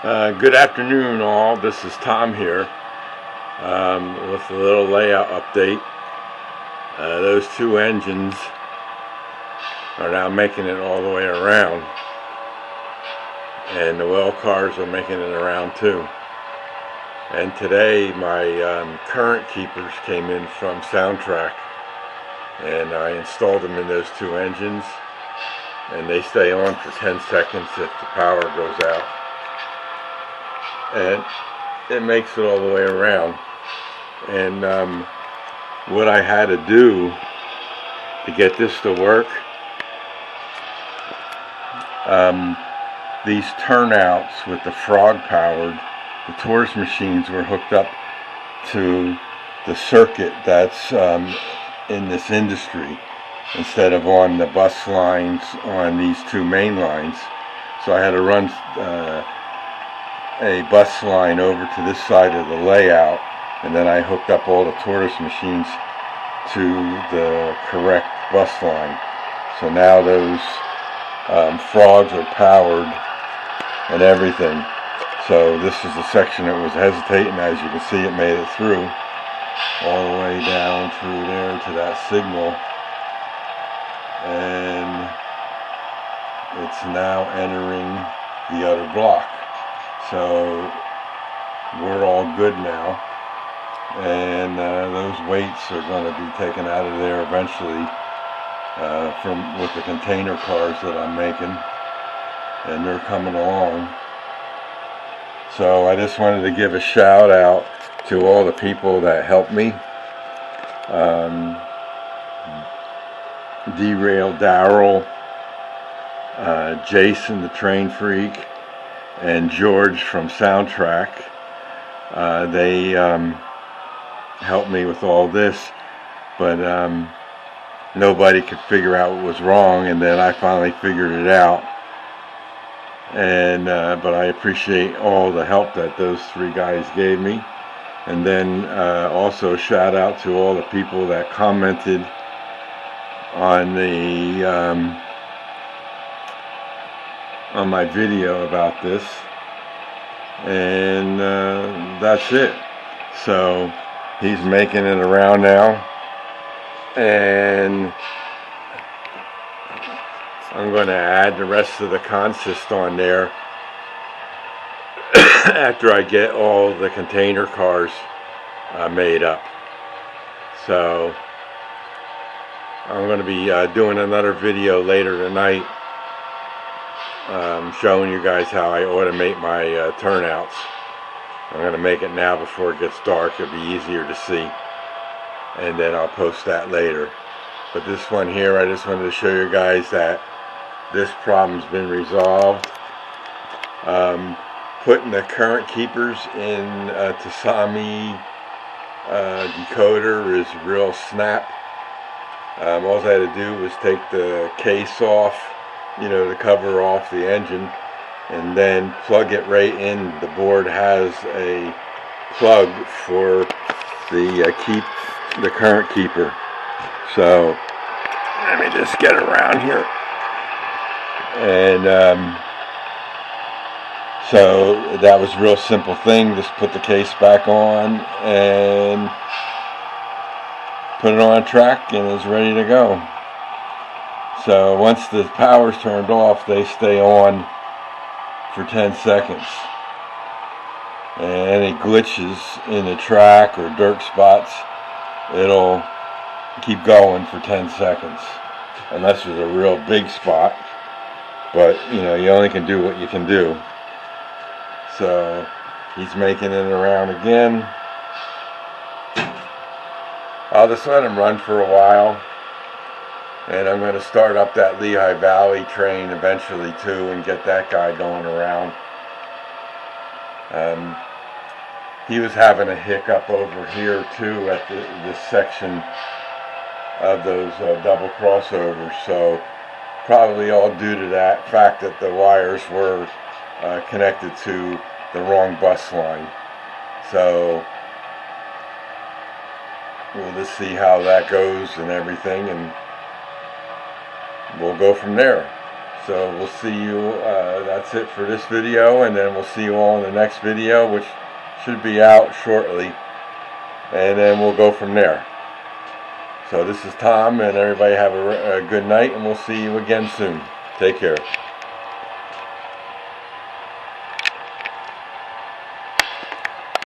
Good afternoon all, this is Tom here with a little layout update. Those two engines are now making it all the way around, and the well cars are making it around too. And today my current keepers came in from Soundtrack, and I installed them in those two engines, and they stay on for 10 seconds if the power goes out. And it makes it all the way around. And what I had to do to get this to work, these turnouts with the frog powered, the Taurus machines were hooked up to the circuit that's in this industry instead of on the bus lines on these two main lines. So I had to run a bus line over to this side of the layout, and then I hooked up all the Taurus machines to the correct bus line. So now those frogs are powered and everything. So this is the section that was hesitating. As you can see, it made it through all the way down through there to that signal, and it's now entering the other block. So we're all good now, and those weights are going to be taken out of there eventually with the container cars that I'm making, and they're coming along. So I just wanted to give a shout out to all the people that helped me. Derail Daryl, Jason the Train Freak, and George from Soundtrack. They helped me with all this, but nobody could figure out what was wrong, and then I finally figured it out. And but I appreciate all the help that those three guys gave me. And then also shout out to all the people that commented on the on my video about this, and that's it. So he's making it around now, and I'm going to add the rest of the consist on there after I get all the container cars made up. So I'm going to be doing another video later tonight showing you guys how I automate my turnouts. I'm going to make it now before it gets dark. It'll be easier to see, and then I'll post that later. But this one here, I just wanted to show you guys that this problem's been resolved. Putting the current keepers in Tasami decoder is real snap. All I had to do was take the case off, the cover off the engine, and then plug it right in. The board has a plug for the current keeper. So let me just get around here, and so that was a real simple thing. Just put the case back on and put it on track, and it's ready to go. So once the power's turned off, they stay on for 10 seconds. And any glitches in the track or dirt spots, it'll keep going for 10 seconds. Unless there's a real big spot. But, you only can do what you can do. So he's making it around again. I'll just let him run for a while, and I'm going to start up that Lehigh Valley train eventually too, and get that guy going around. He was having a hiccup over here too at this section of those double crossovers, so probably all due to that fact that the wires were connected to the wrong bus line. So we'll just see how that goes and everything, and we'll go from there. So we'll see you, that's it for this video, and then we'll see you all in the next video, which should be out shortly, and then we'll go from there. So this is Tom, and everybody have a good night, and we'll see you again soon. Take care.